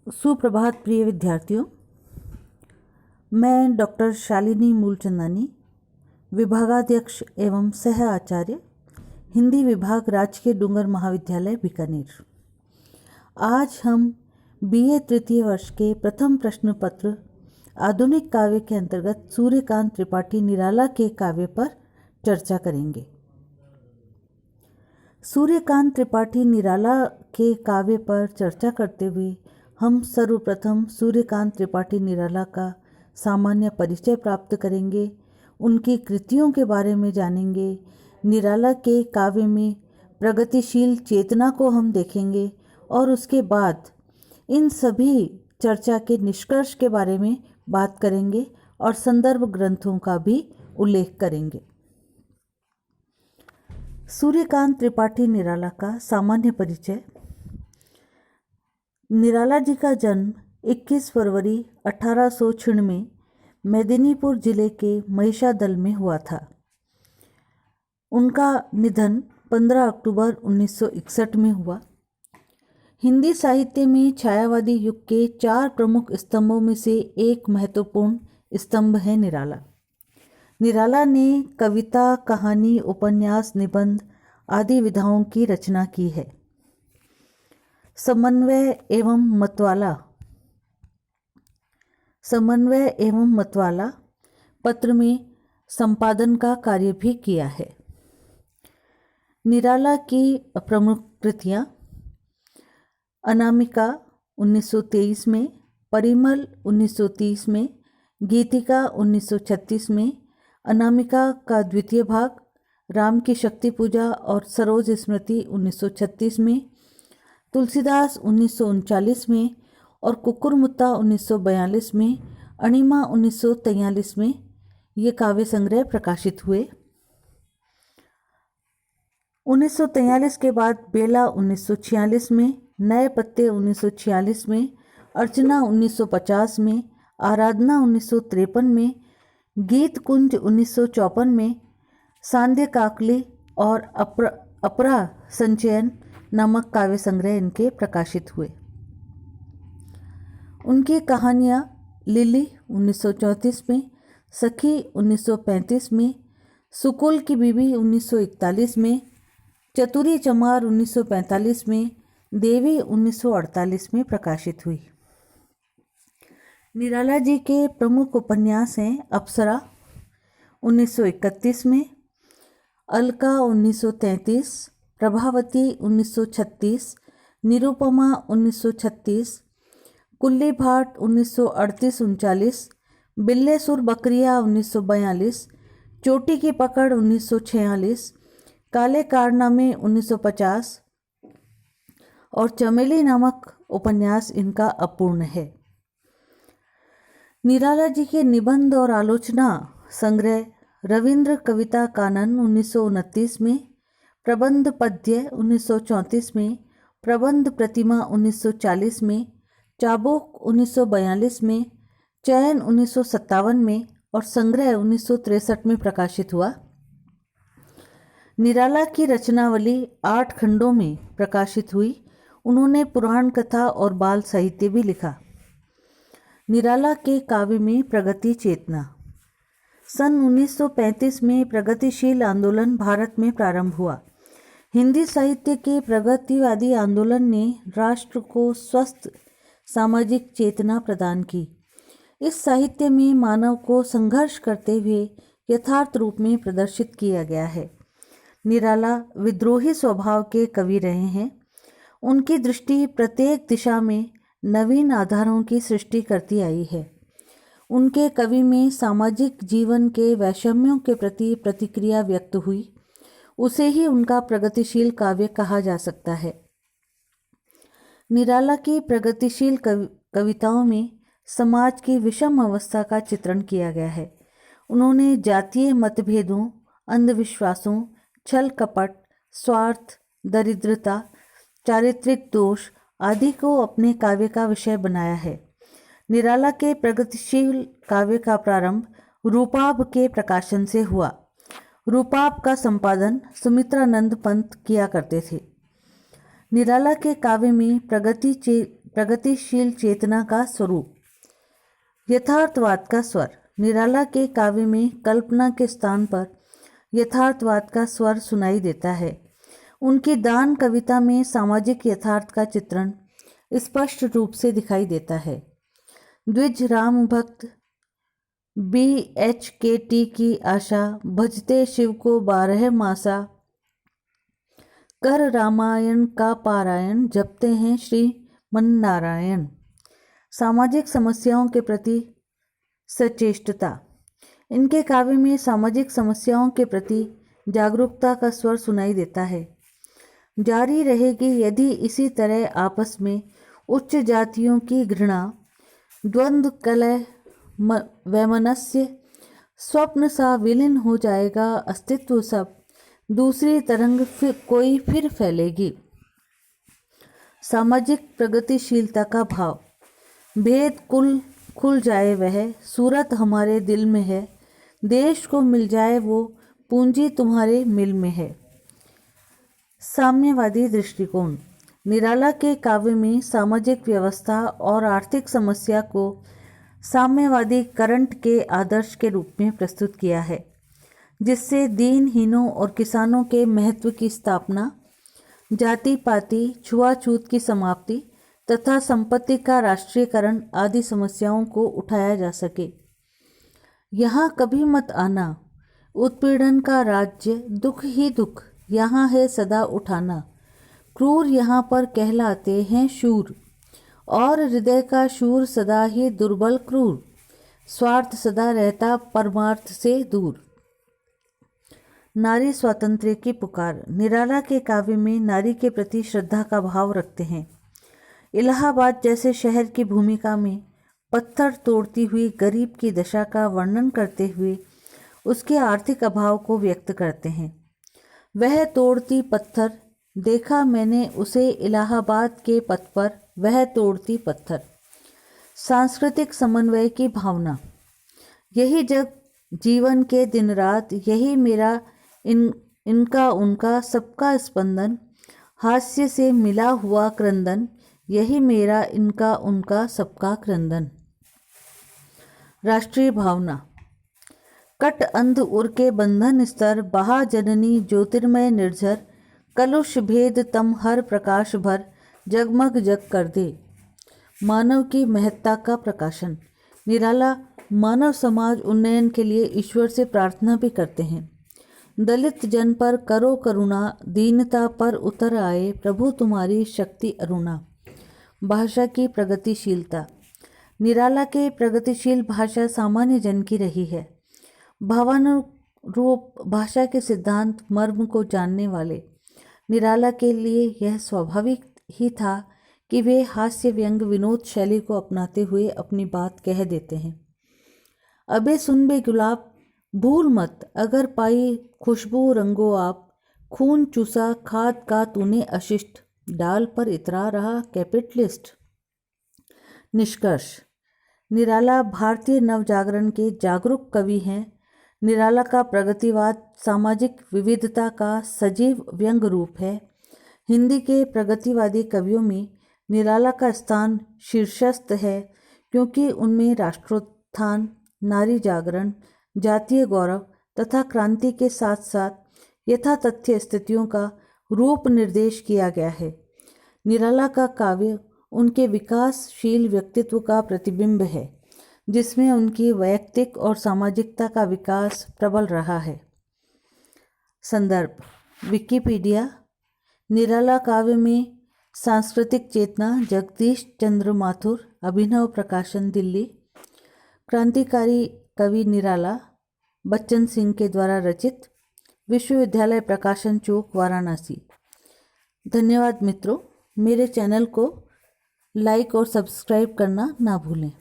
सुप्रभात प्रिय विद्यार्थियों, मैं डॉक्टर शालिनी मूलचंदानी, विभागाध्यक्ष एवं सह आचार्य, हिंदी विभाग, राजकीय डूंगर महाविद्यालय बीकानेर। आज हम बीए तृतीय वर्ष के प्रथम प्रश्न पत्र आधुनिक काव्य के अंतर्गत सूर्यकांत त्रिपाठी निराला के काव्य पर चर्चा करेंगे। सूर्यकांत त्रिपाठी निराला के काव्य पर चर्चा करते हुए हम सर्वप्रथम सूर्यकांत त्रिपाठी निराला का सामान्य परिचय प्राप्त करेंगे, उनकी कृतियों के बारे में जानेंगे, निराला के काव्य में प्रगतिशील चेतना को हम देखेंगे और उसके बाद इन सभी चर्चा के निष्कर्ष के बारे में बात करेंगे और संदर्भ ग्रंथों का भी उल्लेख करेंगे। सूर्यकांत त्रिपाठी निराला का सामान्य परिचय। निराला जी का जन्म 21 फरवरी 1896 में मेदिनीपुर जिले के महिषादल में हुआ था। उनका निधन 15 अक्टूबर 1961 में हुआ। हिंदी साहित्य में छायावादी युग के 4 प्रमुख स्तंभों में से एक महत्वपूर्ण स्तंभ है निराला। निराला ने कविता, कहानी, उपन्यास, निबंध आदि विधाओं की रचना की है। समन्वय एवं मतवाला पत्र में संपादन का कार्य भी किया है। निराला की प्रमुख कृतियाँ: अनामिका 1923 में, परिमल 1930 में, गीतिका 1936 में, अनामिका का द्वितीय भाग, राम की शक्ति पूजा और सरोज स्मृति 1936 में, तुलसीदास 1939 में और कुकुरमुत्ता 1942 में, अणिमा 1943 में ये काव्य संग्रह प्रकाशित हुए। 1943 के बाद बेला 1946 में, नए पत्ते 1946 में, अर्चना 1950 में, आराधना 1953 में, गीत कुंज 1954 में, सांध्य काकली और अपरा संचयन नामक काव्य संग्रह इनके प्रकाशित हुए। उनकी कहानियाँ लिली 1934 में, सखी 1935 में, सुकुल की बीबी 1941 में, चतुरी चमार 1945 में, देवी 1948 में प्रकाशित हुई। निराला जी के प्रमुख उपन्यास हैं अप्सरा 1931 में, अलका 1933, प्रभावती 1936, निरुपमा 1936, कुल्ली भाट 1938-39, बिल्ले सुर बकरिया 1942, चोटी की पकड़ 1946, काले कारनामे 1950 और चमेली नामक उपन्यास इनका अपूर्ण है। निराला जी के निबंध और आलोचना संग्रह रविंद्र कविता कानन 1929 में, प्रबंध पद्य 1934 में, प्रबंध प्रतिमा 1940 में, चाबुक 1942 में, चयन 1957 में और संग्रह 1963 में प्रकाशित हुआ। निराला की रचनावली 8 खंडों में प्रकाशित हुई। उन्होंने पुराण कथा और बाल साहित्य भी लिखा। निराला के काव्य में प्रगति चेतना। सन 1935 में प्रगतिशील आंदोलन भारत में प्रारंभ हुआ। हिंदी साहित्य के प्रगतिवादी आंदोलन ने राष्ट्र को स्वस्थ सामाजिक चेतना प्रदान की। इस साहित्य में मानव को संघर्ष करते हुए यथार्थ रूप में प्रदर्शित किया गया है। निराला विद्रोही स्वभाव के कवि रहे हैं। उनकी दृष्टि प्रत्येक दिशा में नवीन आधारों की सृष्टि करती आई है। उनके कवि में सामाजिक जीवन के वैषम्यों के प्रति प्रतिक्रिया व्यक्त हुई। उसे ही उनका प्रगतिशील काव्य कहा जा सकता है। निराला की प्रगतिशील कविताओं में समाज की विषम अवस्था का चित्रण किया गया है। उन्होंने जातीय मतभेदों, अंधविश्वासों, छल कपट, स्वार्थ, दरिद्रता, चारित्रिक दोष आदि को अपने काव्य का विषय बनाया है। निराला के प्रगतिशील काव्य का प्रारंभ रूपाभ के प्रकाशन से हुआ। रूपाभ का संपादन सुमित्रानंद पंत किया करते थे। निराला के काव्य में प्रगतिशील चेतना का स्वरूप। यथार्थवाद का स्वर। निराला के काव्य में कल्पना के स्थान पर यथार्थवाद का स्वर सुनाई देता है। उनकी दान कविता में सामाजिक यथार्थ का चित्रण स्पष्ट रूप से दिखाई देता है। द्विज राम भक्त BHKT की आशा, भजते शिव को 12 मासा, कर रामायण का पारायण, जपते हैं श्रीमन नारायण। सामाजिक समस्याओं के प्रति सचेष्टता। इनके काव्य में सामाजिक समस्याओं के प्रति जागरूकता का स्वर सुनाई देता है। जारी रहेगी यदि इसी तरह आपस में उच्च जातियों की घृणा, द्वंद्व, कलह, वैमनस्य, स्वप्न सा विलीन हो जाएगा अस्तित्व सब, दूसरी तरंग फिर फैलेगी। सामाजिक प्रगतिशीलता का भाव। भेद कुल खुल जाए वह, सूरत हमारे दिल में है, देश को मिल जाए वो, पूंजी तुम्हारे मिल में है। साम्यवादी दृष्टिकोण। निराला के काव्य में सामाजिक व्यवस्था और आर्थिक समस्या को साम्यवादी करंट के आदर्श के रूप में प्रस्तुत किया है, जिससे दीनहीनों और किसानों के महत्व की स्थापना, जाति पाति, छुआछूत की समाप्ति तथा संपत्ति का राष्ट्रीयकरण आदि समस्याओं को उठाया जा सके। यहाँ कभी मत आना, उत्पीड़न का राज्य, दुख ही दुख यहाँ है सदा उठाना, क्रूर यहाँ पर कहलाते हैं शूर, और हृदय का शूर सदा ही दुर्बल क्रूर, स्वार्थ सदा रहता परमार्थ से दूर। नारी स्वातंत्र्य की पुकार। निराला के काव्य में नारी के प्रति श्रद्धा का भाव रखते हैं। इलाहाबाद जैसे शहर की भूमिका में पत्थर तोड़ती हुई गरीब की दशा का वर्णन करते हुए उसके आर्थिक अभाव को व्यक्त करते हैं। वह तोड़ती पत्थर, देखा मैंने उसे इलाहाबाद के पथ पर, वह तोड़ती पत्थर। सांस्कृतिक समन्वय की भावना। यही जग जीवन के दिन रात, यही मेरा इनका उनका सबका स्पंदन, हास्य से मिला हुआ क्रंदन, यही मेरा इनका उनका सबका क्रंदन। राष्ट्रीय भावना। कट अंध उर के बंधन स्तर, बहा जननी ज्योतिर्मय निर्झर, कलुष भेद तम हर प्रकाश भर, जगमग जग कर दे। मानव की महत्ता का प्रकाशन। निराला मानव समाज उन्नयन के लिए ईश्वर से प्रार्थना भी करते हैं। दलित जन पर करो करुणा, दीनता पर उतर आए, प्रभु तुम्हारी शक्ति अरुणा। भाषा की प्रगतिशीलता। निराला के प्रगतिशील भाषा सामान्य जन की रही है। भावानुरूप भाषा के सिद्धांत मर्म को जानने वाले निराला के लिए यह स्वाभाविक ही था कि वे हास्य व्यंग विनोद शैली को अपनाते हुए अपनी बात कह देते हैं। अबे सुन बे गुलाब, भूल मत अगर पाई खुशबू रंगो आप, खून चूसा खाद का तूने अशिष्ट, डाल पर इतरा रहा कैपिटलिस्ट। निष्कर्ष। निराला भारतीय नवजागरण के जागरूक कवि हैं। निराला का प्रगतिवाद सामाजिक विविधता का सजीव व्यंग रूप है। हिंदी के प्रगतिवादी कवियों में निराला का स्थान शीर्षस्थ है, क्योंकि उनमें राष्ट्रोत्थान, नारी जागरण, जातीय गौरव तथा क्रांति के साथ साथ यथातथ्य स्थितियों का रूप निर्देश किया गया है। निराला का काव्य उनके विकासशील व्यक्तित्व का प्रतिबिंब है, जिसमें उनकी वैयक्तिक और सामाजिकता का विकास प्रबल रहा है। संदर्भ। विकिपीडिया। निराला काव्य में सांस्कृतिक चेतना, जगदीश चंद्र माथुर, अभिनव प्रकाशन, दिल्ली। क्रांतिकारी कवि निराला, बच्चन सिंह के द्वारा रचित, विश्वविद्यालय प्रकाशन चौक, वाराणसी। धन्यवाद मित्रों। मेरे चैनल को लाइक और सब्सक्राइब करना ना भूलें।